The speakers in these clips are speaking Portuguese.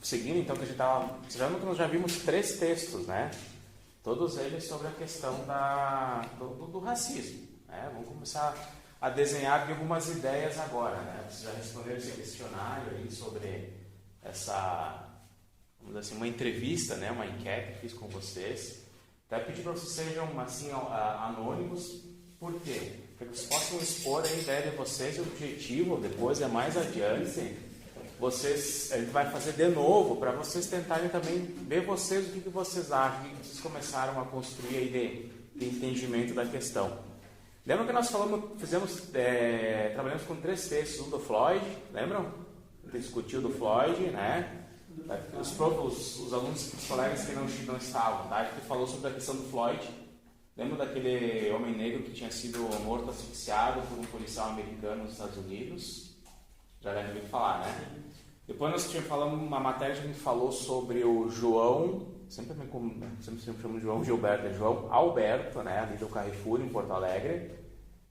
Seguindo então que a gente estava... Vocês já viram que nós já vimos 3 textos, né? Todos eles sobre a questão do racismo. Né? Vamos começar a desenhar algumas ideias agora. Né? Vocês já responderam esse questionário aí sobre essa... Vamos dizer assim, uma entrevista, né? Uma enquete que fiz com vocês. Até pedir para vocês sejam assim, anônimos. Por quê? Para que vocês possam expor a ideia de vocês e o objetivo, depois é mais adiante, a gente vai fazer de novo para vocês tentarem também ver vocês o que vocês acham, o que vocês começaram a construir aí de entendimento da questão. Lembram que nós trabalhamos com 3 textos, um do Floyd, lembram? A gente discutiu do Floyd, né? Os alunos, os colegas que não estavam, tá? A gente falou sobre a questão do Floyd. Lembra daquele homem negro que tinha sido morto asfixiado por um policial americano nos Estados Unidos? Já deve ouvir falar, né? Depois nós falamos uma matéria que a gente falou sobre o João, sempre chamamos de João Gilberto, João Alberto, né? Ali do Carrefour, em Porto Alegre,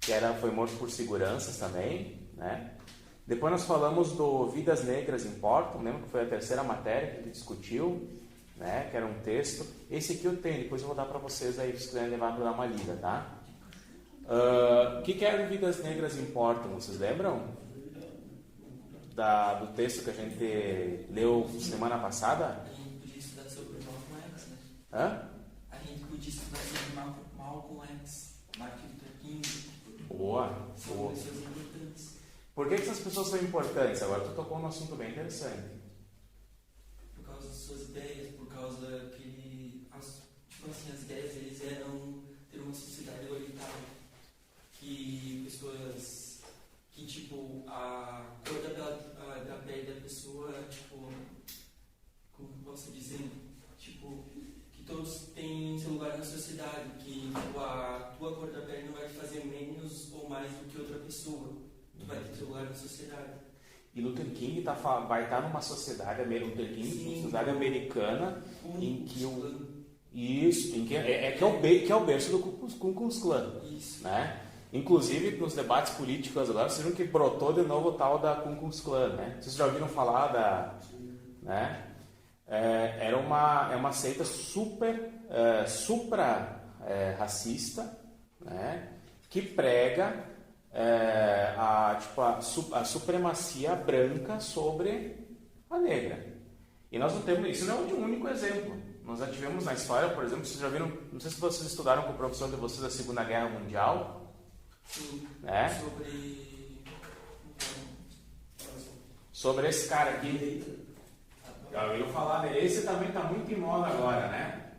que foi morto por seguranças também, né? Depois nós falamos do Vidas Negras Importam, lembra que foi a 3ª matéria que a gente discutiu, né? Que era um texto. Esse aqui eu tenho, depois eu vou dar para vocês aí, se quiserem levar para dar uma lida, tá? O que era o Vidas Negras Importam? Vocês lembram? Do texto que a gente leu semana passada? A gente podia estudar sobre Malcolm X, né? Hã? A gente podia estudar sobre Malcolm X, Martin Luther King. Boa. Pessoas importantes. Por que essas pessoas são importantes? Agora tu tocou num assunto bem interessante. Por causa das suas ideias, por causa que as ideias deles eram ter uma sociedade igualitária, que pessoas, que tipo, a cor da pele da pessoa, tipo, como posso dizer, tipo, que todos têm seu lugar na sociedade, que tipo, a tua cor da pele não vai te fazer menos ou mais do que outra pessoa, tu vai ter seu lugar na sociedade. E Luther King vai estar numa sociedade americana em que que é o berço do Ku Klux Klan, né? Inclusive nos debates políticos agora, vocês viram que brotou de novo o tal da Ku Klux Klan, né? Vocês já ouviram falar né? É uma seita racista, né? Que prega a supremacia branca sobre a negra. E nós não temos, isso não é um único exemplo. Nós já tivemos na história, por exemplo, vocês já viram, não sei se vocês estudaram com o professor de vocês da Segunda Guerra Mundial. Sim, né? Sobre esse cara aqui. Já ouviram falar dele? Esse também está muito em moda agora, né?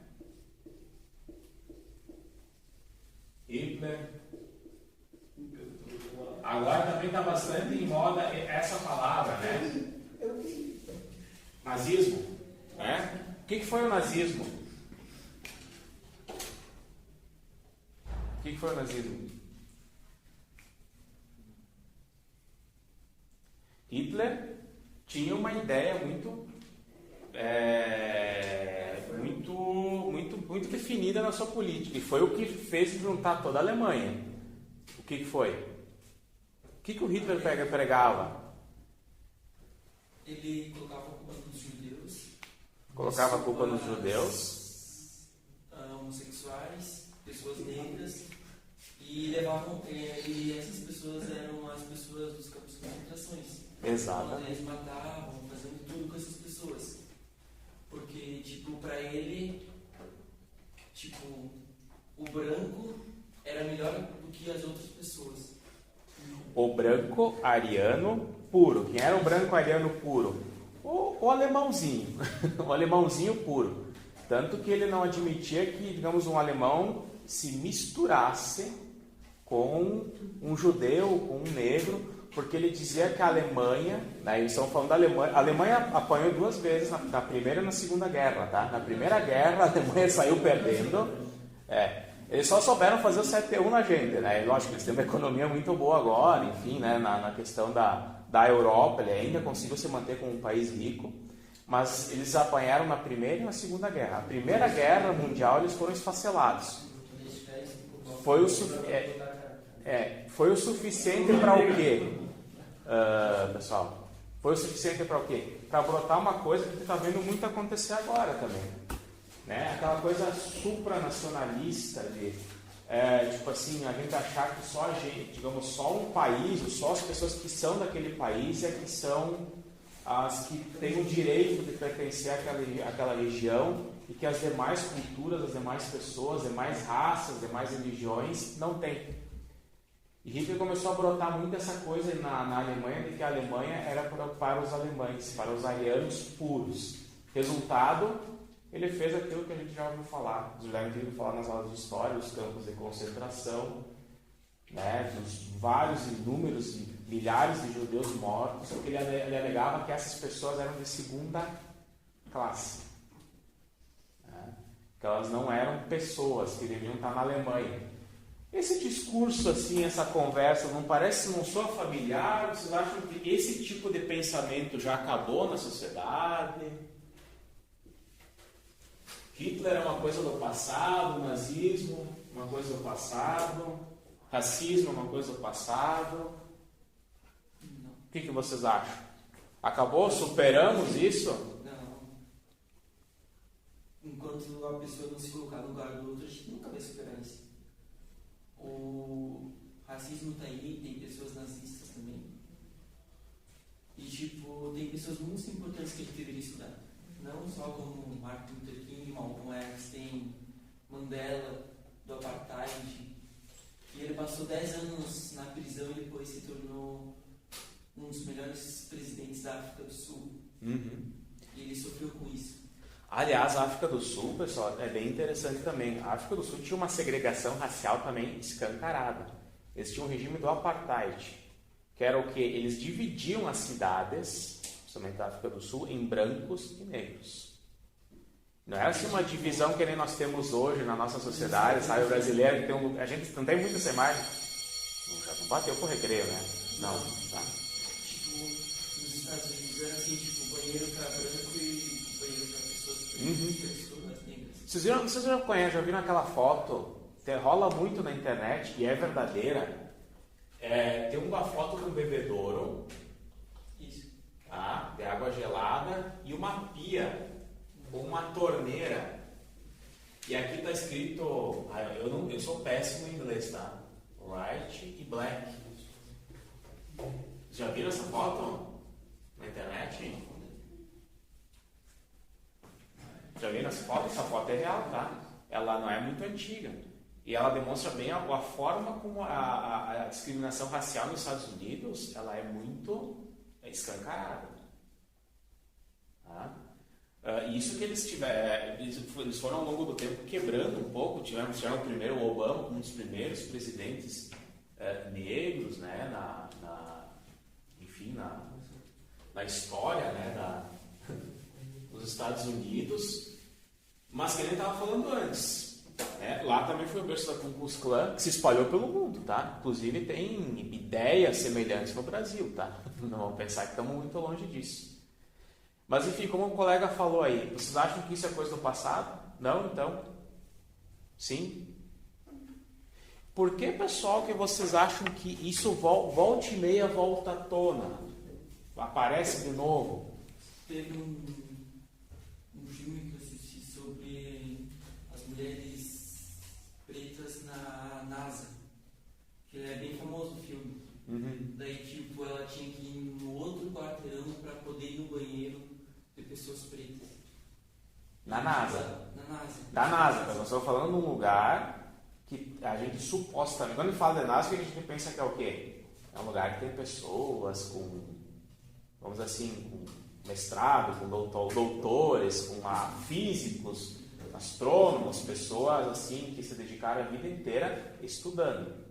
Hitler. Agora também está bastante em moda essa palavra, né? Nazismo, né? O que foi o nazismo? O que foi o nazismo? Hitler tinha uma ideia muito definida na sua política, e foi o que fez juntar toda a Alemanha. O que foi? O que o Hitler pregava? Ele colocava a culpa nos judeus. Colocava a culpa nos judeus, homossexuais, pessoas negras, e essas pessoas eram as pessoas dos campos de concentrações. Exato. Então, eles matavam, fazendo tudo com essas pessoas. Porque, tipo, pra ele, tipo, o branco era melhor do que as outras pessoas. O branco ariano puro. Quem era o branco ariano puro? O alemãozinho. O alemãozinho puro. Tanto que ele não admitia que, digamos, um alemão se misturasse com um judeu, com um negro, porque ele dizia que a Alemanha, né, eles estão falando da Alemanha, a Alemanha apanhou 2 vezes, na Primeira e na Segunda Guerra, tá? Na Primeira Guerra a Alemanha saiu perdendo, eles só souberam fazer o 7-1 na gente, né? E lógico, eles têm uma economia muito boa agora, enfim, né, na questão da Europa, ele ainda conseguiu se manter como um país rico, mas eles apanharam na Primeira e na Segunda Guerra. A Primeira Guerra Mundial eles foram esfacelados. Foi o suficiente para o quê? Pessoal, Foi o suficiente para o quê? Para brotar uma coisa que tu está vendo muito acontecer agora também. Né? Aquela coisa supranacionalista de, tipo assim, a gente achar que só a gente, digamos, só um país, ou só as pessoas que são daquele país é que são as que têm o direito de pertencer àquela região e que as demais culturas, as demais pessoas, as demais raças, as demais religiões não têm. E Hitler começou a brotar muito essa coisa na Alemanha, de que a Alemanha era para os alemães, para os arianos puros. Resultado, ele fez aquilo que a gente já ouviu falar, já devem ter ouvido falar nas aulas de história, os campos de concentração, né, dos vários, inúmeros, milhares de judeus mortos, porque ele alegava que essas pessoas eram de segunda classe, né, que elas não eram pessoas que deviam estar na Alemanha. Esse discurso, assim, essa conversa, não parece, não soa familiar? Vocês acham que esse tipo de pensamento já acabou na sociedade? Hitler é uma coisa do passado, nazismo, uma coisa do passado, racismo, uma coisa do passado. O que vocês acham? Acabou? Superamos isso? Não. Enquanto a pessoa não se colocar no lugar do outro, a gente nunca vai superar isso. O racismo tá aí, tem pessoas nazistas também. E, tipo, tem pessoas muito importantes que a gente deveria estudar. Não só como Martin Luther King, Malcolm X, tem Mandela, do Apartheid. E ele passou 10 anos na prisão e depois se tornou um dos melhores presidentes da África do Sul. Uhum. E ele sofreu com isso. Aliás, a África do Sul, pessoal, é bem interessante também. A África do Sul tinha uma segregação racial também escancarada. Eles tinham um regime do Apartheid, que era o que? Eles dividiam as cidades, principalmente da África do Sul, em brancos e negros. Não era assim uma divisão que nem nós temos hoje na nossa sociedade, sabe? O brasileiro que tem a gente não tem muito essa imagem. Já não bateu pro recreio, né? Não, tá. Tipo, nos Estados Unidos era assim, tipo, banheiro para branco e banheiro para pessoas pretas, pessoas negras. Vocês já conhecem, já viram aquela foto? Rola muito na internet e é verdadeira. Tem uma foto de um bebedouro, Isso. tá? De água gelada e uma pia ou uma torneira. E aqui está escrito, eu sou péssimo em inglês, tá? White e black. Já viram essa foto na internet? Já viram essa foto? Essa foto é real, tá? Ela não é muito antiga. E ela demonstra bem a forma como a discriminação racial nos Estados Unidos, ela é muito escancarada. Tá? Isso que eles tiveram, eles foram ao longo do tempo quebrando um pouco. Tiveram primeiro o Obama, um dos primeiros presidentes negros, né, na história, né, dos Estados Unidos, mas que ele estava falando antes. Né? Lá também foi o berço da Ku Klux Klan, que se espalhou pelo mundo, tá? Inclusive tem ideias semelhantes no Brasil, tá? Não vamos pensar que estamos muito longe disso. Mas enfim, como o colega falou aí, vocês acham que isso é coisa do passado? Não, então? Sim? Por que, pessoal, que vocês acham que isso volta e meia volta à tona? Aparece de novo? Teve um filme que eu assisti sobre as mulheres pretas na NASA, que é bem famoso o filme. Uhum. Daí, tipo, ela tinha que ir no outro quarteirão para poder ir no banheiro de pessoas pretas. Na NASA? Na NASA. Da NASA, nós estamos falando de um lugar que a gente supostamente, quando a gente fala de NASA, a gente pensa que é o quê? É um lugar que tem pessoas com, vamos dizer assim, com mestrado, com doutores, com físicos, astrônomos, pessoas assim que se dedicaram a vida inteira estudando.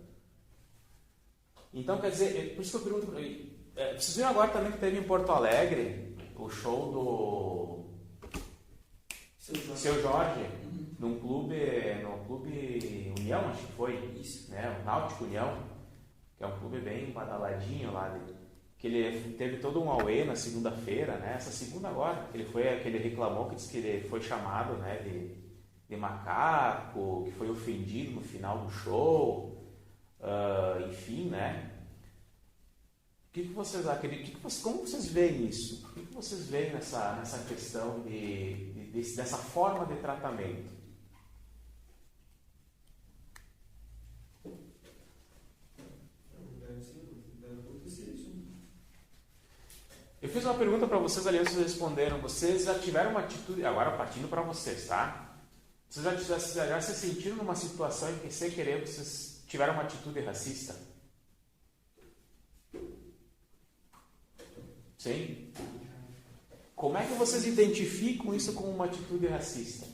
Então, quer dizer, por isso que eu pergunto para ele, vocês viram agora também que teve em Porto Alegre o show do Seu Jorge, no clube União, acho que foi, Isso. né? O Náutico União, que é um clube bem badaladinho lá, que ele teve todo um auê na segunda-feira, né? Essa segunda agora, que ele reclamou, que disse que ele foi chamado, né, de macaco, que foi ofendido no final do show, enfim, né? que vocês acreditam? Como vocês veem isso? O que vocês veem nessa questão dessa forma de tratamento? Eu fiz uma pergunta para vocês ali, vocês responderam. Vocês já tiveram uma atitude, agora partindo para vocês, tá? Vocês já se sentiram numa situação em que, sem querer, vocês tiveram uma atitude racista? Sim? Como é que vocês identificam isso como uma atitude racista?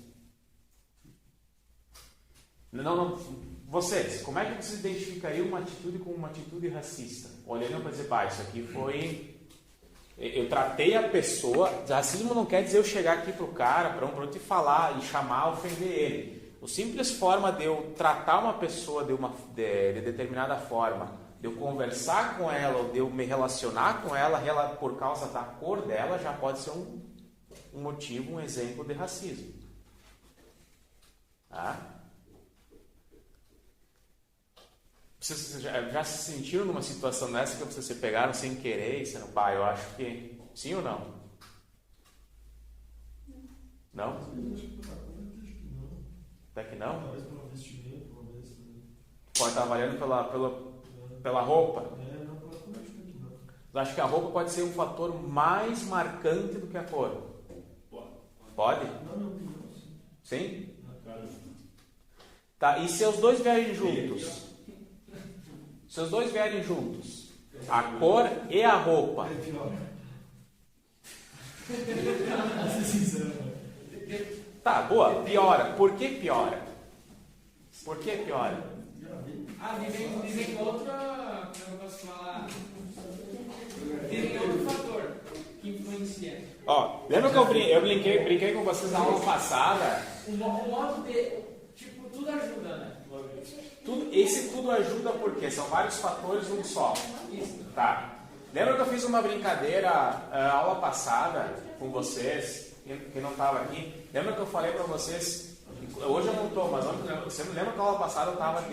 Não. Vocês, como é que vocês identificariam uma atitude como uma atitude racista? Olhando para dizer, isso aqui foi... Eu tratei a pessoa... Racismo não quer dizer eu chegar aqui pro cara, pronto, e falar, e chamar, ofender ele. A simples forma de eu tratar uma pessoa de determinada forma, de eu conversar com ela, ou de eu me relacionar com ela por causa da cor dela, já pode ser um motivo, um exemplo de racismo. Tá? Vocês já se sentiram numa situação dessa que vocês se pegaram sem querer e disseram, eu acho que sim ou não? Não? Até que não? Pode estar avaliando pela roupa? Eu acho que a roupa pode ser um fator mais marcante do que a cor. Pode? Sim? Tá, e se os dois vierem juntos? Se os dois vierem juntos, a cor e a roupa. Tá, boa, piora. Por que piora? Por que piora? Dizem outra, como eu posso falar? Dizem outro fator que influencia. Lembra que eu brinquei com vocês na aula passada? O modo de, tudo ajuda, né? Tudo ajuda porque são vários fatores um só. Isso. Tá. Lembra que eu fiz uma brincadeira aula passada com vocês, que não estava aqui? Lembra que eu falei para vocês, hoje eu não estou, mas você lembra que a aula passada eu estava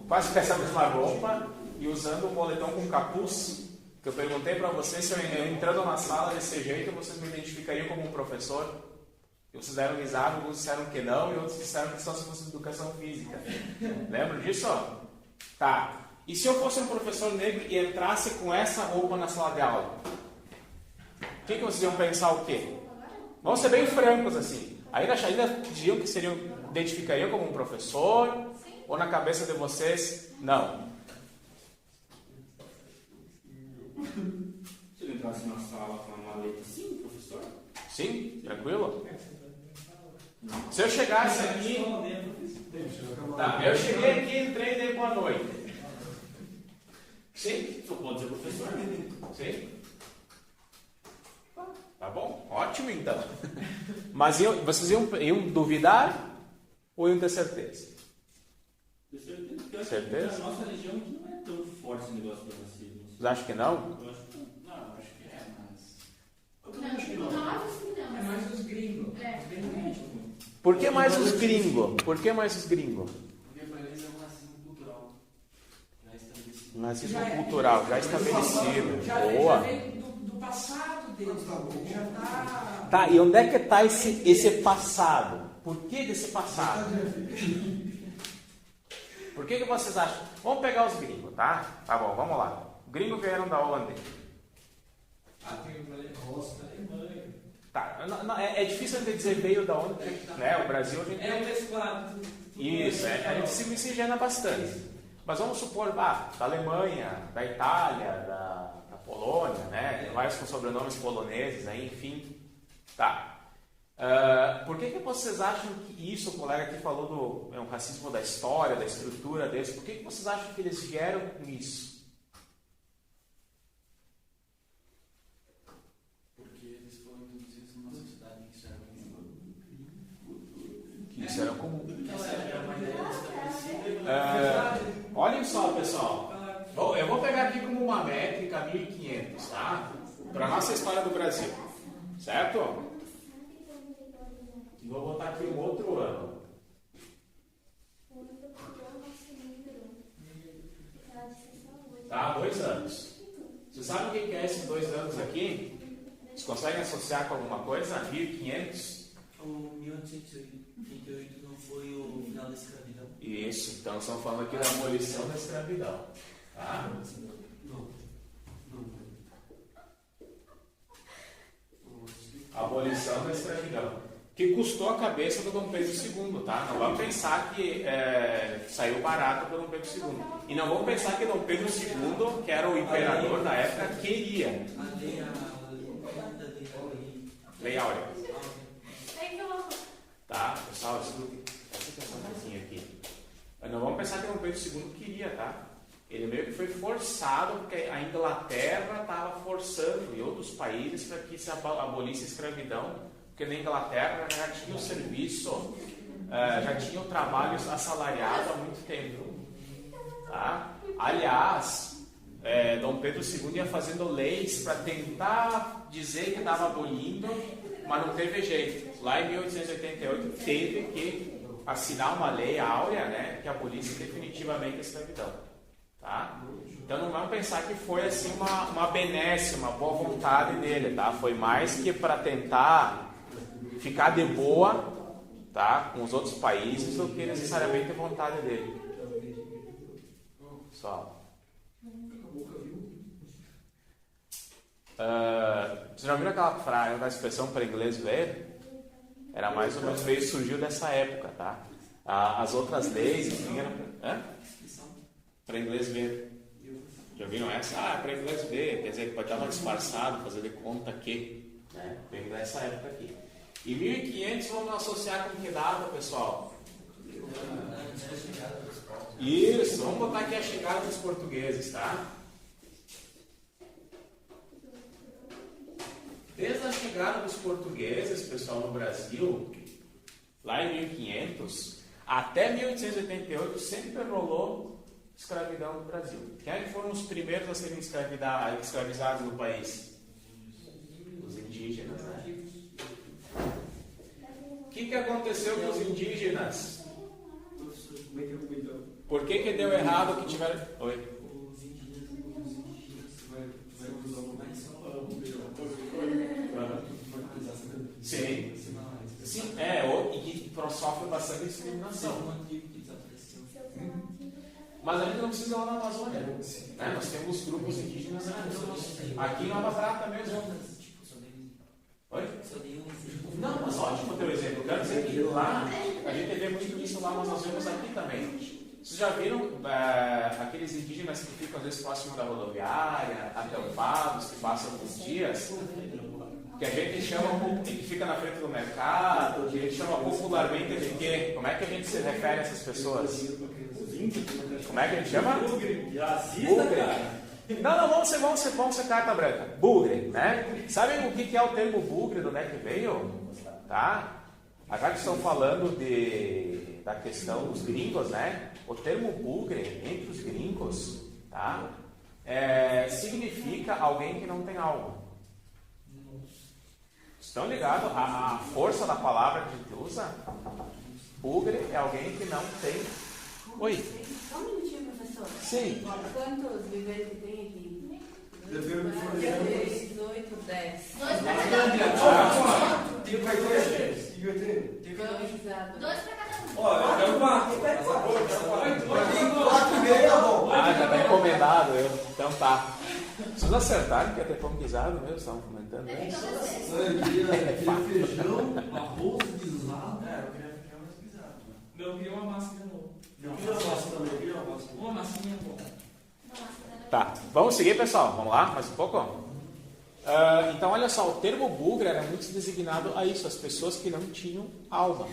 quase com essa mesma roupa e usando um moletom com capuz? Que eu perguntei para vocês se eu entrando na sala desse jeito, vocês me identificariam como um professor? E vocês deram risada, alguns disseram que não, e outros disseram que só se fosse educação física. Lembra disso? Tá. E se eu fosse um professor negro e entrasse com essa roupa na sala de aula? O que vocês iam pensar o quê? Vamos ser bem francos assim. Ainda diziam que identificariam como um professor? Ou na cabeça de vocês, não? Se ele entrasse na sala com uma maleta, sim, professor? Sim? Tranquilo? Se eu chegasse aqui... Tá, eu cheguei aqui, entrei e dei boa noite. Sim? Só pode ser professor. Sim? Tá bom, ótimo então. Mas vocês iam duvidar ou iam ter certeza? Ter certeza, porque eu acho Certeza? que a nossa religião aqui não é tão forte esse negócio do racismo. Vocês acham que não? Eu acho que não. Não, acho que é, mas... Eu também acho que não. É mais os gringos. Por que mais os gringos? Por que mais os gringos? Porque para eles é um racismo cultural. Já estabelecido. Um racismo cultural, já estabelecido. Já Boa. vem do passado deles. Já está... Tá, e onde é que está esse passado? Por que desse passado? Por que vocês acham? Vamos pegar os gringos, tá? Tá bom, vamos lá. Os gringos vieram da onde? tem o rosto da Alemanha. Tá, é difícil de dizer veio da onde, né? O Brasil a gente É um mesclado. Isso, a gente se miscigena bastante. Mas vamos supor, da Alemanha, da Itália, da Polônia, né? Vários com sobrenomes poloneses, aí, enfim. Tá. Por que vocês acham que isso, o colega aqui falou do racismo da história, da estrutura deles, por que vocês acham que eles vieram com isso? Porque eles foram introduzidos numa sociedade que isso era comum. Que isso era comum. Essa era uma ideia estabelecida. Olhem só, pessoal. Bom, eu vou pegar aqui como uma métrica 1500, tá? Para a nossa história do Brasil. Certo? E vou botar aqui um outro ano. Tá? 2 anos. Vocês sabem o que é esses 2 anos aqui? Vocês conseguem associar com alguma coisa? 1500? O 1888 não foi o final da escravidão? Isso, então estamos falando aqui da abolição da escravidão. Tá? Não. Abolição da escravidão. Que custou a cabeça do Dom Pedro II, tá? Não vamos pensar que saiu barato para Dom Pedro II. E não vamos pensar que Dom Pedro II, que era o imperador da época, queria. Lei Áurea. Tá, pessoal, presta atenção um pouquinho aqui. Mas não vamos pensar que Dom Pedro II queria, tá? Ele meio que foi forçado, porque a Inglaterra estava forçando e outros países para que se abolisse a escravidão, porque na Inglaterra já tinha o serviço, já tinha o trabalho assalariado há muito tempo. Tá? Aliás, Dom Pedro II ia fazendo leis para tentar dizer que estava abolindo, mas não teve jeito. Lá em 1888 teve que assinar uma lei áurea, né, que abolisse definitivamente a escravidão. Tá? Então não vamos pensar que foi assim uma benesse, uma boa vontade dele, tá? Foi mais que para tentar ficar de boa, tá, com os outros países do que necessariamente a vontade dele. Só. Vocês já viram aquela frase, aquela expressão para inglês ver? Era mais ou menos, surgiu dessa época, tá? As outras leis, enfim, para inglês ver. Já viram essa? Para inglês ver, quer dizer que pode estar disfarçado, fazer de conta que, né? Vem dessa época aqui. E 1500 vamos associar com que data, pessoal? Isso, vamos botar aqui a chegada dos portugueses, tá? Desde a chegada dos portugueses, pessoal, no Brasil, lá em 1500, até 1888, sempre rolou escravidão no Brasil. Quem é que foram os primeiros a serem escravizados no país? Os indígenas, né? O que aconteceu com os indígenas? Por que deu errado que tiveram... Oi? Os indígenas Sim. Sim, e que sofre bastante discriminação. Mas a gente não precisa ir lá na Amazônia, né? Nós temos grupos indígenas aqui em Nova Prata mesmo. Oi? Não, mas ótimo o teu exemplo. Quero dizer que lá, a gente vê muito isso lá, mas nós vemos aqui também. Vocês já viram aqueles indígenas que ficam às vezes próximo da rodoviária, acampados, que passam alguns dias? Que a gente chama, que fica na frente do mercado, que a gente chama popularmente de quê? Como é que a gente se refere a essas pessoas? Como é que a gente chama? Bugre. Não, vamos ser carta branca. Bugre, né? Sabem o que é o termo bugre, de onde é que veio? Tá? Agora que estão falando da questão dos gringos, né? O termo bugre, entre os gringos, tá? Significa alguém que não tem alma. Estão ligados à força da palavra que a gente usa? Bugre é alguém que não tem... Oi? Só um minutinho, professor. Sim. Quantos viveiros que tem aqui? 18, 10. Tem para Dois para cada um. Olha, eu quatro. Já está encomendado. Então tá. Vocês acertaram que ia ter pão guisado mesmo? Estavam comentando. Então Feijão, arroz guisado. Eu queria feijão mais guisado. Não, eu queria uma massa de novo. Eu queria uma massa também, eu queria uma massa. Uma massinha boa. Tá, vamos seguir, pessoal? Vamos lá, mais um pouco? Então, olha só, o termo bugre era muito designado a isso, as pessoas que não tinham alma.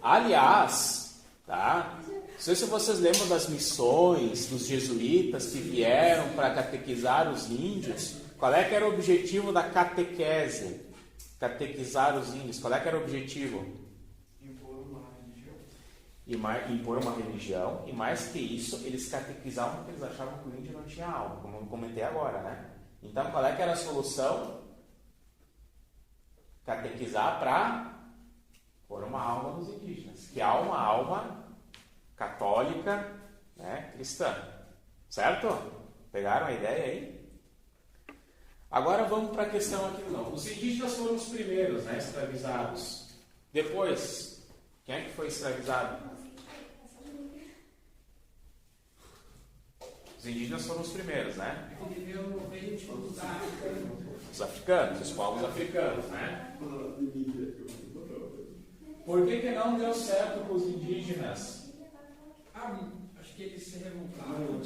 Aliás, tá? Não sei se vocês lembram das missões dos jesuítas que vieram para catequizar os índios. Qual é que era o objetivo da catequese? Catequizar os índios. Qual é que era o objetivo? Impor uma religião. E mais que isso, eles catequizavam porque eles achavam que o índio não tinha alma, como eu comentei agora, né? Então, qual é que era a solução? Catequizar para pôr uma alma nos indígenas. Que há uma alma católica, né, cristã. Certo? Pegaram a ideia aí? Agora vamos para a questão aqui não. Os indígenas foram os primeiros, né, escravizados. Depois, quem é que foi escravizado? Os indígenas foram os primeiros, né? Os africanos, os povos africanos, né? Por que não deu certo com os indígenas? Acho que eles se revoltaram.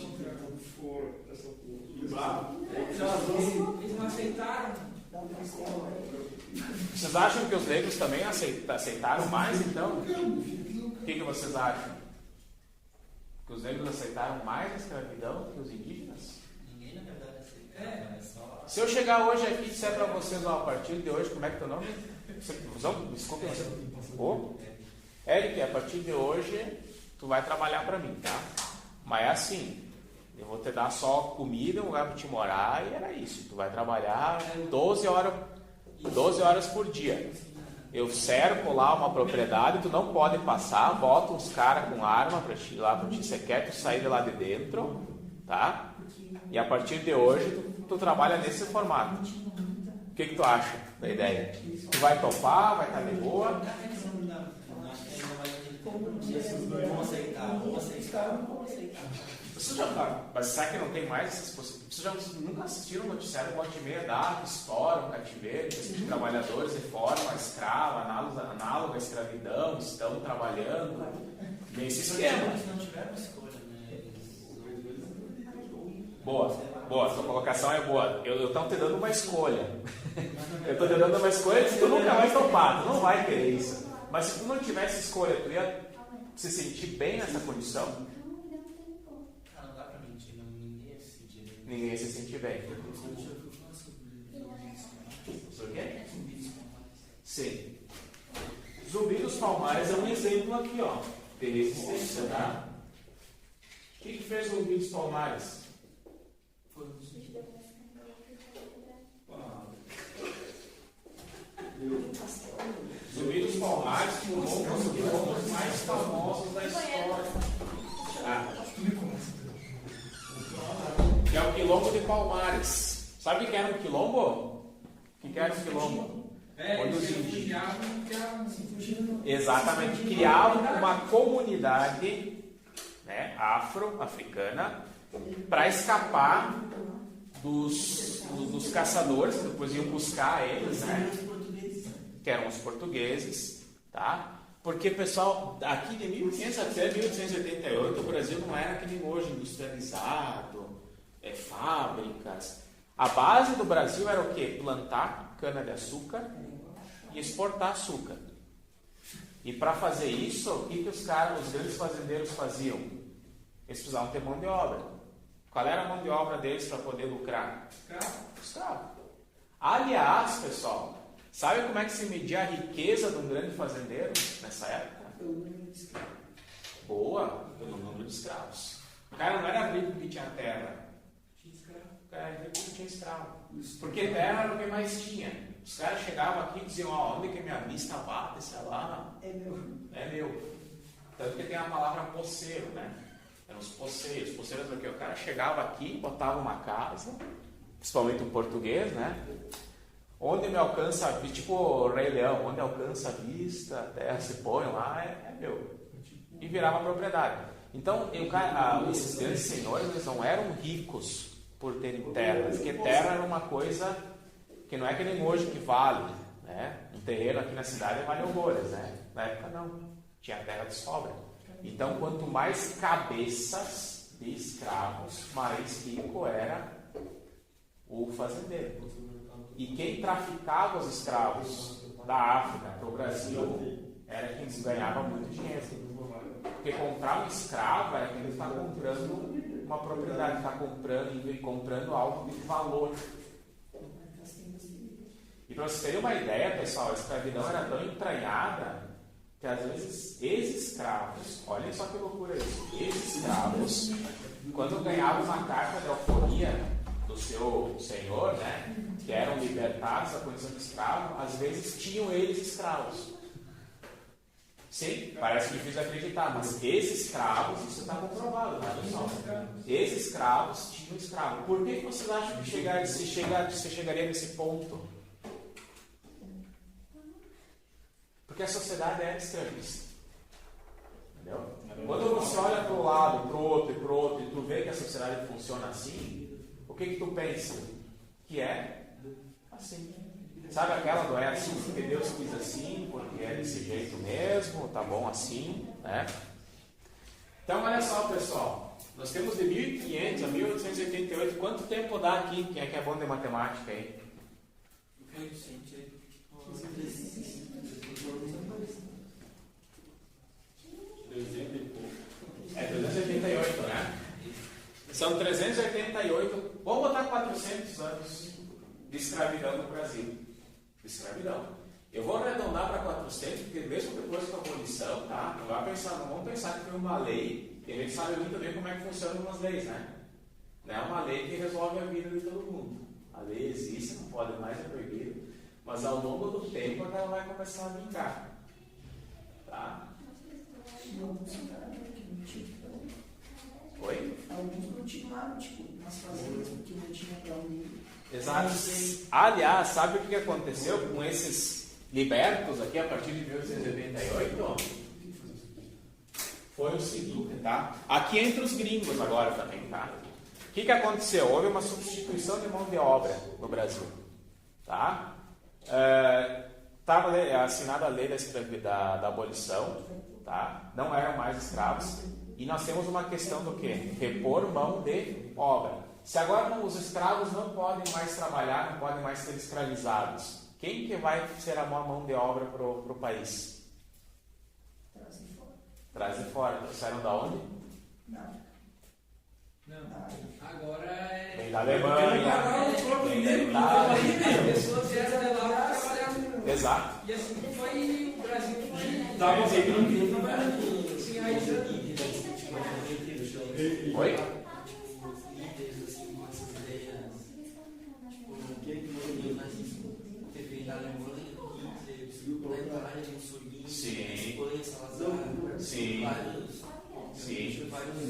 Eles não aceitaram. Vocês acham que os negros também aceitaram mais, então? O que vocês acham? Que os negros aceitaram mais a escravidão que os indígenas? Ninguém, na verdade, aceita. Se eu chegar hoje aqui e disser para vocês, ó, a partir de hoje, como é que é teu nome? Desculpem. Eric, a partir de hoje, tu vai trabalhar para mim, tá? Mas é assim, eu vou te dar só comida, um lugar para te morar e era isso. Tu vai trabalhar 12 horas por dia. Eu cerco lá uma propriedade, tu não pode passar, bota uns caras com arma para ti lá, para ti, você quer tu sair de lá de dentro, tá? E a partir de hoje, tu trabalha nesse formato. O que tu acha da ideia? Tu vai topar, vai estar de boa? Vamos aceitar. Você já, mas será que não tem mais essas possibilidades? Vocês já nunca assistiram um noticiário volta e meia da história, um cativeiro, de trabalhadores de forma escrava, análoga à escravidão, estão trabalhando nesse esquema? Eles não tiveram escolha, né? Boa, sua colocação é boa. Eu estou te dando uma escolha. Eu estou te dando uma escolha que tu nunca vai topar, tu não vai querer isso. Mas se tu não tivesse escolha, tu ia se sentir bem nessa condição? Não dá pra mentir, ninguém ia se sentir. Ninguém se sente bem. Sobre o quê? Sim. Zumbi dos Palmares é um exemplo aqui, ó, de resistência, tá? O que fez o Zumbi dos Palmares? Zumbi dos Palmares, que um dos quilombos mais famosos da história. Que é o Quilombo de Palmares. Sabe o que era um quilombo? O que era um quilombo? Onde os indígenas exatamente criavam uma comunidade, né, afro-africana para escapar dos caçadores que depois iam buscar eles, né? Que eram os portugueses, tá? Porque, pessoal, aqui de 1500 até 1888 o Brasil não era que nem hoje, industrializado, fábricas. A base do Brasil era o quê? Plantar cana-de-açúcar e exportar açúcar. E para fazer isso, o que os grandes fazendeiros faziam? Eles precisavam ter mão de obra. Qual era a mão de obra deles para poder lucrar? Escravo. Aliás, pessoal, sabe como é que se media a riqueza de um grande fazendeiro nessa época? Boa, pelo número de escravos. O cara não era rico porque tinha terra. O cara era rico porque tinha escravo. Porque terra era o que mais tinha. Os caras chegavam aqui e diziam, onde que minha vista bate, sei lá. É meu. Tanto que tem a palavra poceiro, né? Eram os poceiros. Poceiros é o quê? O cara chegava aqui, botava uma casa, principalmente um português, né? Onde me alcança a vista, tipo o Rei Leão, onde alcança a vista, a terra se põe lá, é meu. E virava propriedade. Então, esses grandes senhores, eles não eram ricos por terem terras, porque terra era uma coisa que não é que nem hoje que vale, né? Um terreno aqui na cidade vale horrores, né? Na época não, tinha terra de sobra. Então, quanto mais cabeças de escravos, mais rico era o fazendeiro. E quem traficava os escravos da África para o Brasil era quem ganhava muito dinheiro. Porque comprar um escravo era quem está comprando uma propriedade, está comprando algo de valor. E para vocês terem uma ideia, pessoal, a escravidão era tão entranhada que às vezes ex-escravos, olhem só que loucura isso, ex-escravos, quando ganhavam uma carta de alforria do seu senhor, né, que eram libertados da condição de escravo, às vezes tinham eles escravos. Sim, parece difícil acreditar, mas esses escravos, isso está comprovado, tá, pessoal? Esses escravos tinham escravo. Por que vocês acham que você chegaria nesse ponto? Porque a sociedade era escravista. Entendeu? Quando você olha para o lado, para o outro e para o outro, e tu vê que a sociedade funciona assim, o que tu pensa? Que é assim. Sabe aquela do é assim porque Deus quis assim, porque é desse jeito mesmo, tá bom assim, né? Então, olha só, pessoal. Nós temos de 1500 a 1888. Quanto tempo dá aqui? Quem é que é bom de matemática aí? É 388, né? São 388. Vamos botar 400 anos de escravidão no Brasil. De escravidão. Eu vou arredondar para 400, porque mesmo depois da abolição, tá? Não vamos pensar que foi uma lei, que a gente sabe muito bem como é que funcionam as leis, né? Não é uma lei que resolve a vida de todo mundo. A lei existe, não pode mais ser proibida, mas ao longo do tempo ela vai começar a brincar. Tá? Oi? Alguns continuaram, tipo, nas fazendas que não tinha para onde. Exato. Aliás, sabe o que aconteceu com esses libertos aqui a partir de 1888? Foi o seguinte, tá? Aqui entre os gringos agora também, tá? O que aconteceu? Houve uma substituição de mão de obra no Brasil, tá? Estava assinada a lei da abolição, tá? Não eram mais escravos. E nós temos uma questão do quê? Repor mão de obra. Se agora os escravos não podem mais trabalhar, não podem mais ser escravizados, quem que vai ser a mão de obra para o país? Traz de fora. Traz de fora. Trouxeram da onde? Não. Agora é. Vem da Alemanha. Vem da Itália. As pessoas vieram de lá para trabalhar. Exato. E assim foi o Brasil foi. Dá pra ver que não tem Sim, aí Oi? Sim.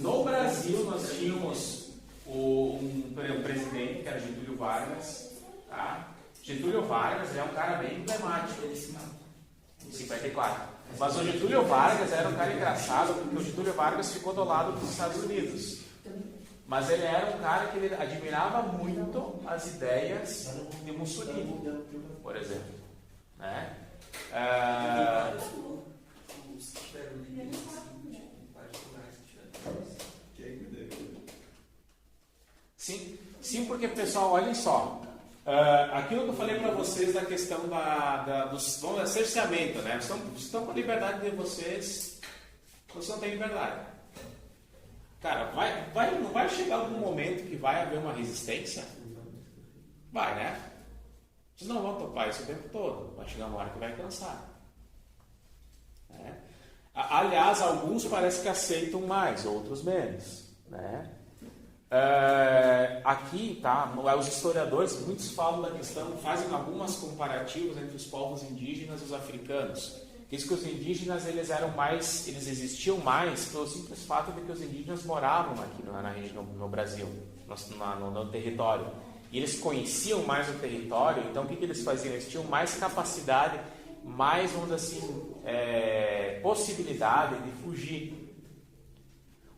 No Brasil nós tínhamos um presidente que era Getúlio Vargas, tá? Getúlio Vargas é um cara bem emblemático. Em 54. Mas o Getúlio Vargas era um cara engraçado, porque o Getúlio Vargas ficou do lado dos Estados Unidos. Mas ele era um cara que ele admirava muito as ideias de Mussolini, por exemplo. Né? Sim, porque pessoal, olhem só. Aquilo que eu falei para vocês da questão do cerceamento, né? Vocês estão com a liberdade de vocês não têm liberdade. Cara, não vai chegar algum momento que vai haver uma resistência? Vai, né? Vocês não vão topar isso o tempo todo. Vai chegar uma hora que vai cansar. Né? Aliás, alguns parece que aceitam mais, outros menos. Né? Aqui, tá? Os historiadores, muitos falam da questão, fazem algumas comparativos entre os povos indígenas e os africanos. Diz que os indígenas eles existiam mais pelo simples fato de que os indígenas moravam aqui no Brasil, no território. E eles conheciam mais o território, então o que eles faziam? Eles tinham mais capacidade, mais, vamos dizer assim, possibilidade de fugir.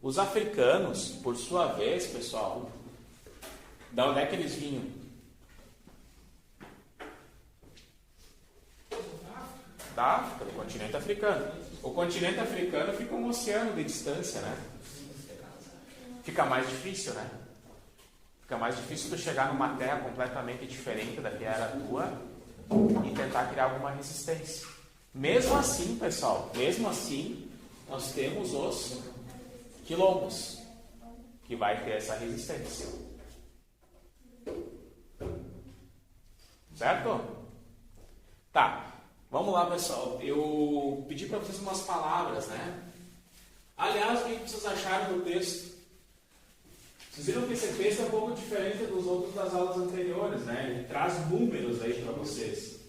Os africanos, por sua vez, pessoal, da onde é que eles vinham? Da África, do continente africano. O continente africano fica um oceano de distância, né? Fica mais difícil, né? Fica mais difícil tu chegar numa terra completamente diferente da que era a tua e tentar criar alguma resistência. Mesmo assim, pessoal, nós temos os quilombos, que vai ter essa resistência. Certo? Tá. Vamos lá, pessoal. Eu pedi para vocês umas palavras, né? Aliás, o que vocês acharam do texto? Vocês viram que esse texto é um pouco diferente dos outros das aulas anteriores, né? Ele traz números aí para vocês.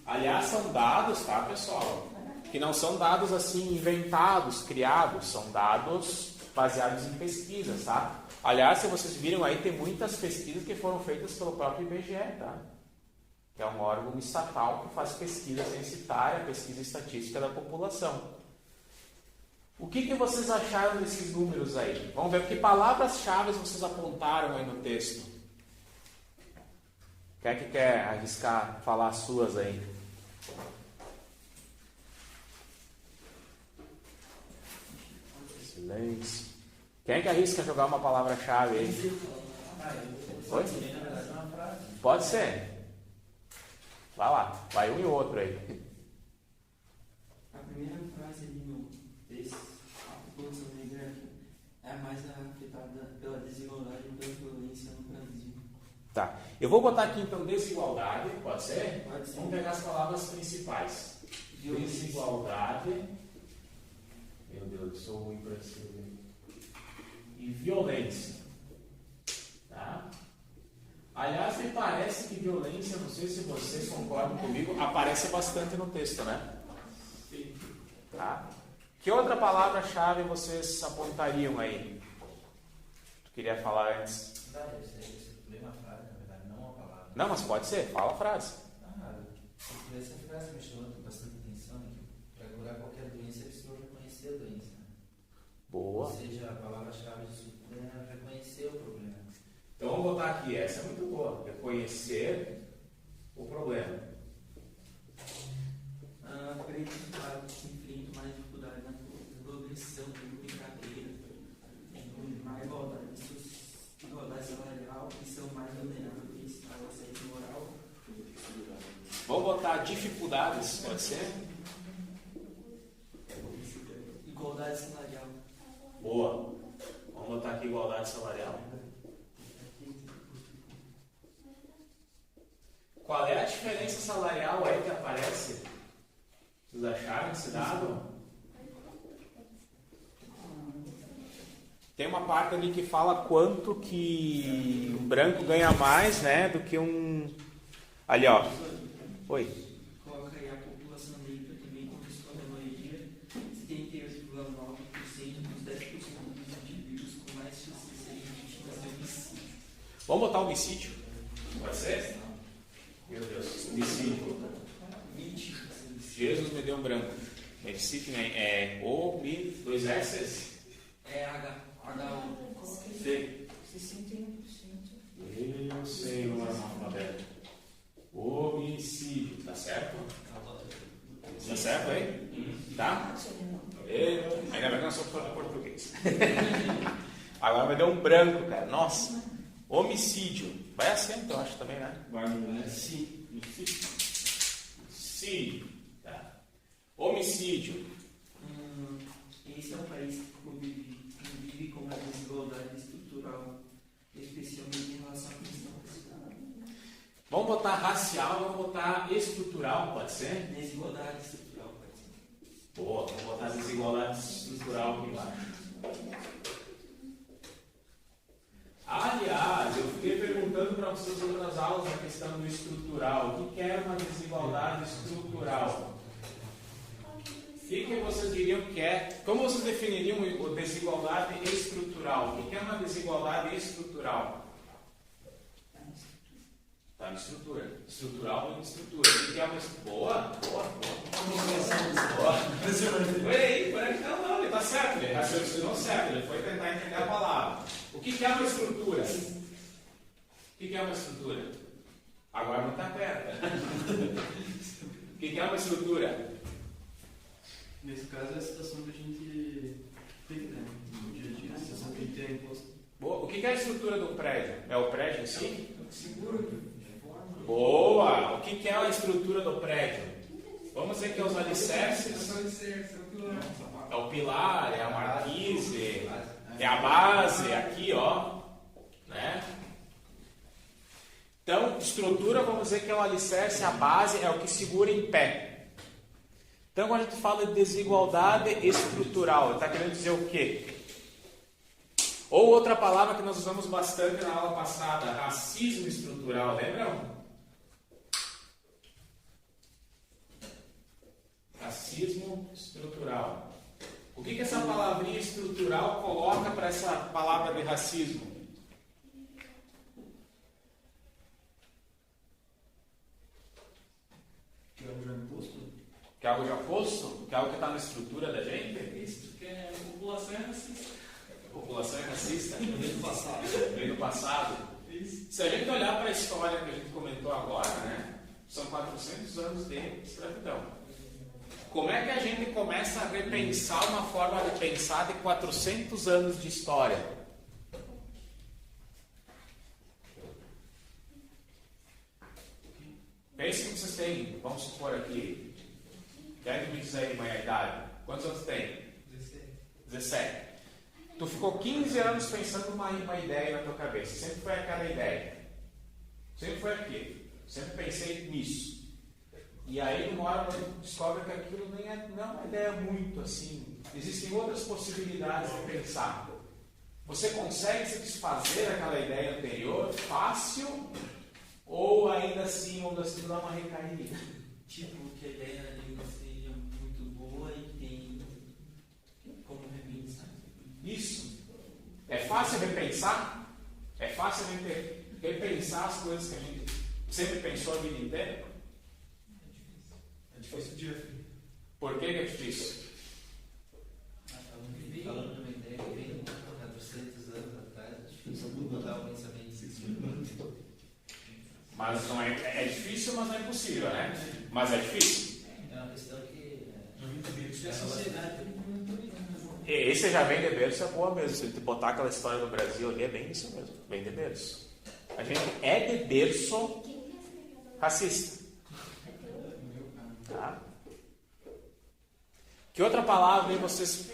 Aliás, são dados, tá, pessoal? que não são dados assim inventados, criados, são dados baseados em pesquisas, tá? Aliás, se vocês viram aí, tem muitas pesquisas que foram feitas pelo próprio IBGE, tá? Que é um órgão estatal que faz pesquisa censitária, pesquisa estatística da população. O que vocês acharam desses números aí? Vamos ver que palavras-chave vocês apontaram aí no texto. Quem é que quer arriscar falar as suas aí? Silêncio. Quem é que arrisca jogar uma palavra-chave aí? Oi? Pode ser. Vai lá, vai um e outro aí. A primeira frase ali no texto, a população negra é a mais afetada pela desigualdade e pela violência no Brasil. Tá. Eu vou botar aqui então desigualdade, pode ser? Pode ser. Vamos pegar as palavras principais. Desigualdade. Meu Deus, eu sou ruim para escrever. E violência. Tá? Aliás, me parece que violência, não sei se vocês concordam comigo, aparece bastante no texto, né? Sim. Tá? Que outra palavra-chave vocês apontariam aí? Tu queria falar antes? Não, mas pode ser, fala a frase. Essa frase me chamou bastante atenção. Para curar qualquer doença é preciso reconhecer a doença. Boa. Ou seja, a palavra-chave disso é reconhecer o problema. Então vamos botar aqui, essa é muito boa. Reconhecer o problema. Pretos e pardos enfrentam mais dificuldade na progressão de brincadeira, mais igualdade salarial e são mais vulneráveis ao assédio moral. Vamos botar dificuldades, pode ser? Igualdade salarial. Boa. Vamos botar aqui igualdade salarial. Qual é a diferença salarial aí que aparece? Vocês acharam esse dado? Tem uma parte ali que fala quanto que um branco ganha mais, né, do que um... Ali, ó. Oi. Coloca aí a população negra também conquistou a maioria, 78,9% dos 10% dos indivíduos com mais chances de serem vítimas de homicídio. Vamos botar homicídio? Pode ser? Meu Deus, homicídio. 20. Jesus me deu um branco. Homicídio é dois S? É H1. C. 61%. Eu sei, não é analfabeto. Homicídio, tá certo? Tá certo aí? Tá? Ainda bem que eu não sou português. Agora me deu um branco, cara. Nossa. Homicídio. Vai acento, eu acho também, né? Vai, né? Sim. Sim. Tá. Homicídio. Esse é um país que convive com uma desigualdade estrutural, especialmente em relação à questão racial. Vamos botar racial, vamos botar estrutural, pode ser? Desigualdade estrutural, pode ser. Boa, vamos botar desigualdade estrutural aqui embaixo. Aliás, eu fiquei perguntando para vocês nas outras aulas a questão do estrutural. O que é uma desigualdade estrutural? O que vocês diriam que é? Como vocês definiriam a desigualdade estrutural? O que é uma desigualdade estrutural? Está em estrutura. Estrutural vem em estrutura. O que é uma boa? Boa. Não, ele está certo. Ele raciocinou certo. Ele foi tentar entender a palavra. O que é uma estrutura? O que é uma estrutura? Agora não está perto. O que é uma estrutura? Nesse caso é a situação que a gente tem, né? No dia a dia, a situação que a gente tem imposto. Boa. O que é a estrutura do prédio? É o prédio em si? Seguro. Boa! O que é a estrutura do prédio? Vamos dizer que é os alicerces. É o pilar, é a marquise, é a base, aqui, ó. Né? Então, estrutura, vamos dizer que é o alicerce, a base é o que segura em pé. Então, quando a gente fala de desigualdade estrutural, está querendo dizer o quê? Ou outra palavra que nós usamos bastante na aula passada, racismo estrutural, lembram? Racismo Estrutural. O que essa palavrinha estrutural coloca para essa palavra de racismo? Que é algo já imposto? Que é algo já posto? Que é algo que está na estrutura da gente? Isso, porque a população é racista. A população é racista? Desde o passado. Vem do passado. Isso. Se a gente olhar para a história que a gente comentou agora, né? São 400 anos de escravidão. Como é que a gente começa a repensar uma forma de pensar de 400 anos de história? Pense que vocês têm, vamos supor aqui, quer me dizer aí a idade? Quantos anos tem? 17. Tu ficou 15 anos pensando uma ideia na tua cabeça. Sempre foi aquela ideia. Sempre foi aquilo. Sempre pensei nisso. E aí, numa hora, você descobre que aquilo não é uma ideia muito assim. Existem outras possibilidades de pensar. Você consegue se desfazer daquela ideia anterior fácil? Ou ainda assim, vamos assim, dar uma recaída? Tipo, que a ideia ali não seja muito boa e tem como repensar. Isso. É fácil repensar? É fácil repensar as coisas que a gente sempre pensou a vida inteira? É difícil de afirmar. Por que é difícil? Falando numa ideia que vem 400 anos atrás, é difícil mudar o pensamento. Mas não é difícil, mas não é impossível, né? Mas é difícil. É uma questão que. Isso é a sociedade. E esse já vem de berço, é boa mesmo. Se tu botar aquela história do Brasil ali, é bem isso mesmo. Vem de berço. A gente é de berço racista. Tá? Que outra palavra aí vocês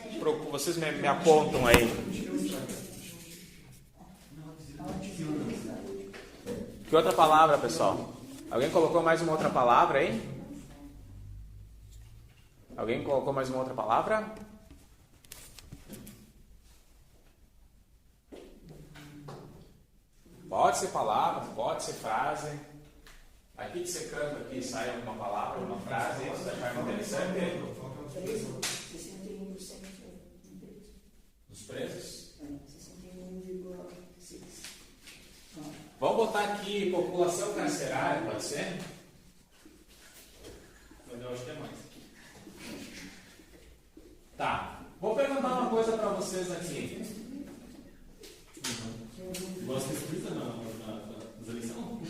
me apontam aí? Que outra palavra, pessoal? Alguém colocou mais uma outra palavra aí? Alguém colocou mais uma outra palavra? Pode ser palavra, pode ser frase. Aqui que você canta, aqui sai alguma palavra, uma frase, isso vai ficar interessante. 61% Dos presos? 61,6%. Vamos botar aqui população carcerária, pode ser? Mas eu acho que é mais. Tá. Vou perguntar uma coisa para vocês aqui. Gosta escrita nas eleições?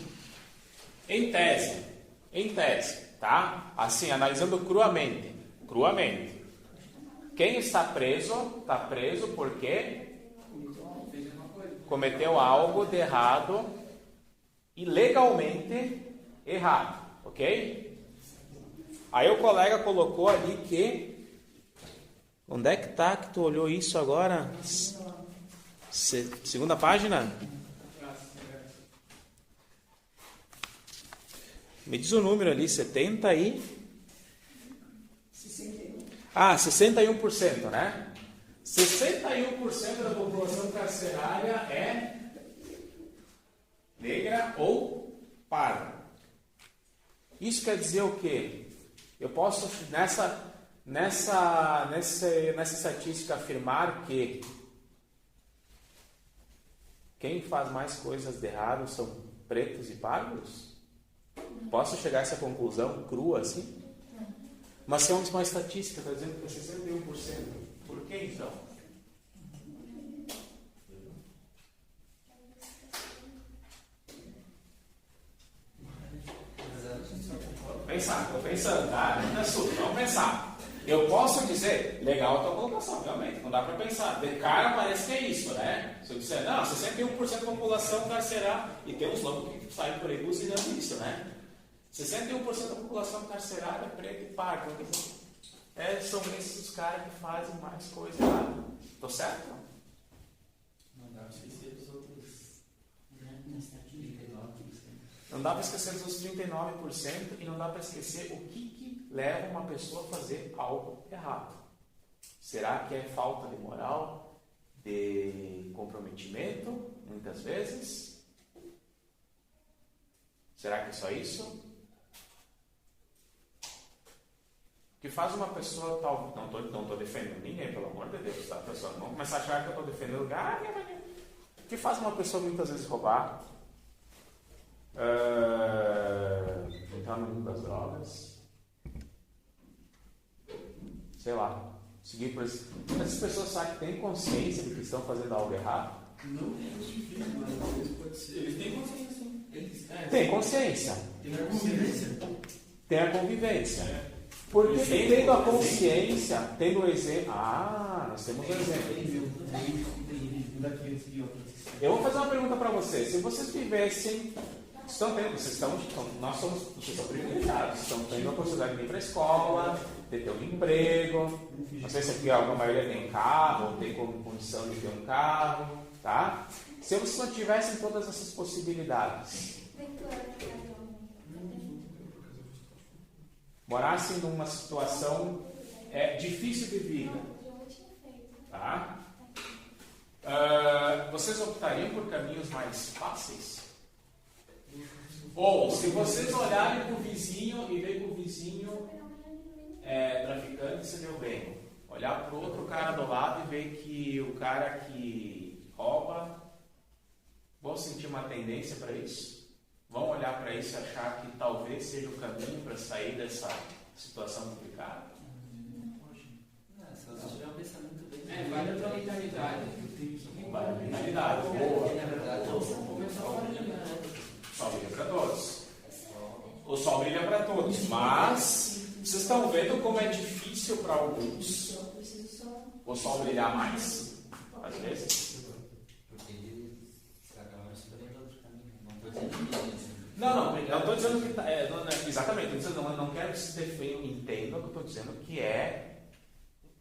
Em tese, tá? Assim, analisando cruamente. Quem está preso porque cometeu algo de errado e legalmente errado, ok? Aí o colega colocou ali que... Onde é que tá que tu olhou isso agora? Segunda página? Me diz o número ali, 70 e... 61. Ah, 61%, né? 61% da população carcerária é negra ou parda. Isso quer dizer o quê? Eu posso, nessa estatística, afirmar que quem faz mais coisas de errado são pretos e pardos? Posso chegar a essa conclusão crua assim? Mas se é uma estatística, está dizendo que é 61%. Por que então? Estou pensando, tá? Não é assunto, vamos pensar. Eu posso dizer, legal a tua colocação, realmente, não dá para pensar. De cara parece que é isso, né? Se eu disser, não, 61% da população carcerária, e tem uns loucos que saem por aí buzinando isso, né? 61% da população carcerária é preto e pardo. São esses os caras que fazem mais coisa errada. Tô certo? Não dá para esquecer dos outros. Não dá para esquecer dos 39% e não dá para esquecer o que leva uma pessoa a fazer algo errado. Será que é falta de moral, de comprometimento, muitas vezes? Será que é só isso? que faz uma pessoa tal, não tô defendendo ninguém, pelo amor de Deus, tá, pessoal? Não vamos começar a achar que eu estou defendendo que faz uma pessoa muitas vezes roubar, entrar no mundo das drogas, sei lá, seguir por isso. Essas pessoas sabem que têm consciência de que estão fazendo algo errado? Não é justifica, mas às vezes pode ser. Eles têm consciência, sim. Tem consciência. Tem a convivência. Tem a convivência. Porque tendo a consciência, tendo o exemplo. Ah, nós temos um exemplo. Eu vou fazer uma pergunta para vocês. Se vocês vivessem. Vocês são privilegiados, estão tendo a possibilidade de ir para a escola, de ter um emprego. Não sei se aqui a maioria tem carro, ou tem condição de ter um carro, tá? Se vocês não tivessem todas essas possibilidades, morassem numa situação difícil de vida, tá? Vocês optariam por caminhos mais fáceis? Ou se vocês olharem para o vizinho e verem que o vizinho é traficante, se deu bem. Olhar para o outro cara do lado e ver que o cara que rouba, vão sentir uma tendência para isso? Vão olhar para isso e achar que talvez seja o caminho para sair dessa situação complicada? Se você tiver um pensamento bem... Vale a tua mentalidade. Vale a mentalidade, boa. Na verdade, eu O sol brilha para todos. O sol brilha para todos. Mas vocês estão vendo como é difícil para alguns o sol brilhar mais? Às vezes. porque eles acabam escolhendo outro caminho. Não estou dizendo que... Não estou dizendo que exatamente, eu não quero que se defendam, entendam o que eu estou dizendo, que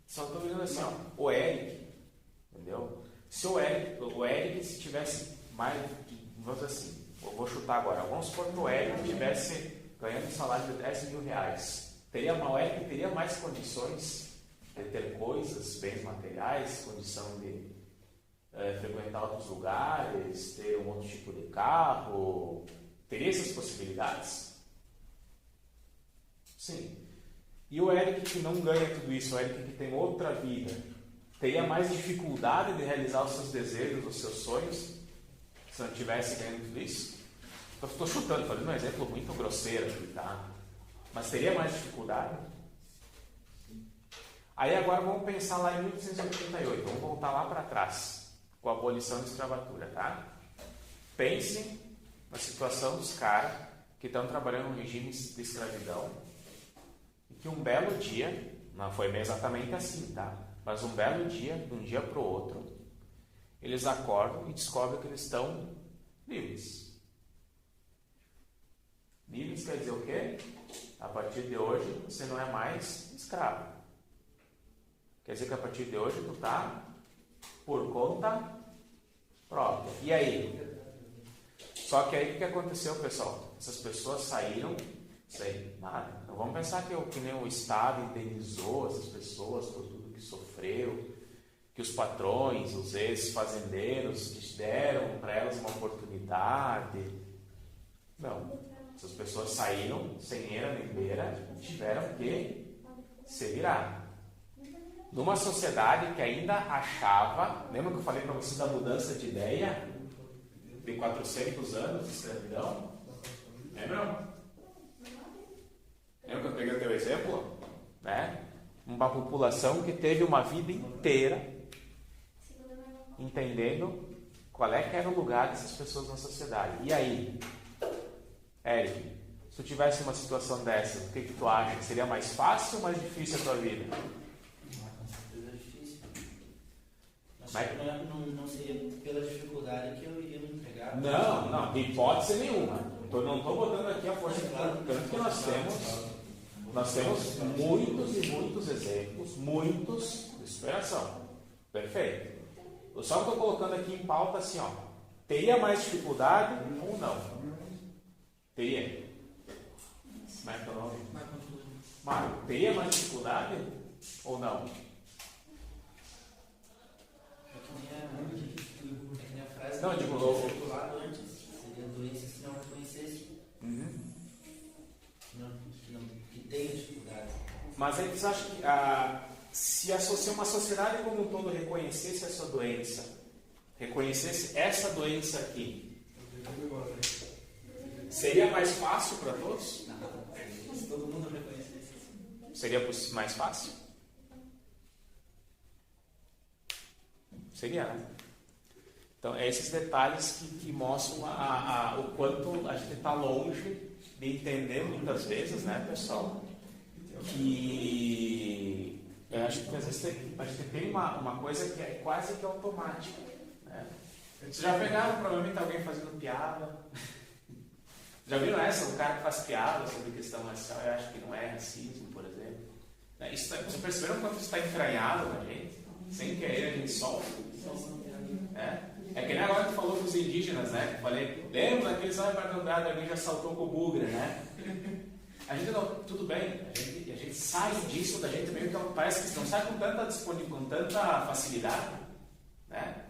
só estou dizendo assim, ó, o Eric, entendeu? Se o Eric se tivesse mais, vamos dizer assim, eu vou chutar agora, vamos supor que o Eric estivesse ganhando um salário de 10 mil reais, o Eric teria mais condições de ter coisas, bens materiais, condição de frequentar outros lugares, ter um outro tipo de carro, teria essas possibilidades? Sim. E o Eric que não ganha tudo isso, o Eric que tem outra vida, teria mais dificuldade de realizar os seus desejos, os seus sonhos, se não tivesse ganhando tudo isso? Estou chutando, fazendo um exemplo muito grosseiro aqui, tá? Mas teria mais dificuldade? Aí agora vamos pensar lá em 1888, vamos voltar lá para trás, com a abolição da escravatura, tá? Pensem na situação dos caras que estão trabalhando em regimes de escravidão e que um belo dia, não foi bem exatamente assim, tá? Mas um belo dia, de um dia para o outro, eles acordam e descobrem que eles estão livres. Livres quer dizer o quê? A partir de hoje você não é mais escravo. Quer dizer que a partir de hoje tu está por conta própria. E aí? Só que aí o que aconteceu, pessoal? Essas pessoas saíram sem nada. Não vamos pensar que nem o Estado indenizou essas pessoas por tudo que sofreu, que os patrões, os ex-fazendeiros deram para elas uma oportunidade. Não. Essas pessoas saíram sem eira nem beira e tiveram que se virar. Numa sociedade que ainda achava, lembra que eu falei para você da mudança de ideia? De 400 anos de escravidão? Lembram? Lembra que eu peguei o teu exemplo? Né? Uma população que teve uma vida inteira entendendo qual é que era o lugar dessas pessoas na sociedade. E aí, Eric, se tu tivesse uma situação dessa, o que tu acha? Seria mais fácil ou mais difícil a tua vida? Com certeza é difícil. Mas Mas- não seria pela dificuldade que eu iria me entregar. Não, de hipótese nenhuma. Não estou botando aqui a força de tanto que nós temos muitos e muitos exemplos, muitos de superação. Perfeito. Eu só estou colocando aqui em pauta assim, ó. Teria mais dificuldade ou não? Teria. Como é que é o nome? Mário, teria mais dificuldade ou não? É que nem a frase Não, que digo, eu tinha circulado antes. Seria doença se não reconhecesse que tem dificuldade. Mas aí vocês acham que se uma sociedade como um todo reconhecesse essa doença, reconhecesse essa doença aqui, seria mais fácil para todos? Se todo mundo reconhecesse. Seria mais fácil? Seria, né? Então, é esses detalhes que mostram o quanto a gente está longe de entender muitas vezes, né, pessoal? Que eu acho que às vezes a gente tem uma coisa que é quase que automática, né? Vocês já pegaram provavelmente alguém fazendo piada? Já viram essa? O cara que faz piada sobre questão racial, eu acho que não é racismo, por exemplo. Vocês perceberam quanto isso está entranhado na gente? Sem querer a gente sofre. É que nem agora que falou dos indígenas, né? Eu falei, lembra daqueles anos para andar, alguém já saltou com o bugra, né? A gente não, tudo bem, a gente sai disso, da gente meio que parece que não sai com tanta disponível, com tanta facilidade, né?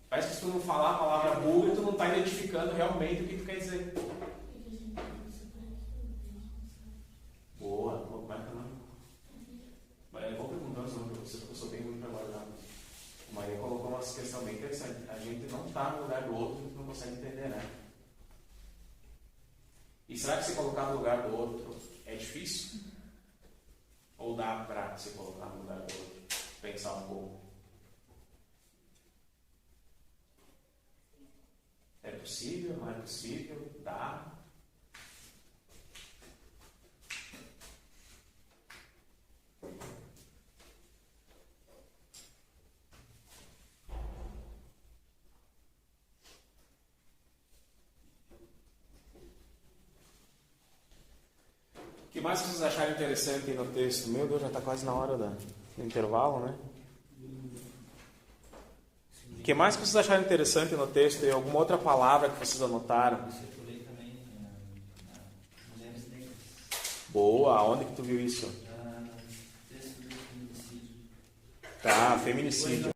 Parece que se tu não falar a palavra bugra, tu não está identificando realmente o que tu quer dizer. Boa, como é que não? Eu vou perguntando sobre você, porque eu sou bem muito trabalhado. O Maria colocou uma questão bem interessante. A gente não está no lugar do outro e não consegue entender, né? E será que se colocar no lugar do outro é difícil? Ou dá para se colocar no lugar do outro? Pensar um pouco. É possível? Não é possível? Dá? O que mais vocês acharam interessante aí no texto? Meu Deus, já está quase na hora do intervalo, né? O que mais vocês acharam interessante no texto? E alguma outra palavra que vocês anotaram? Eu circulei também mulheres negras. Boa, onde que tu viu isso? Texto do feminicídio. Tá, feminicídio.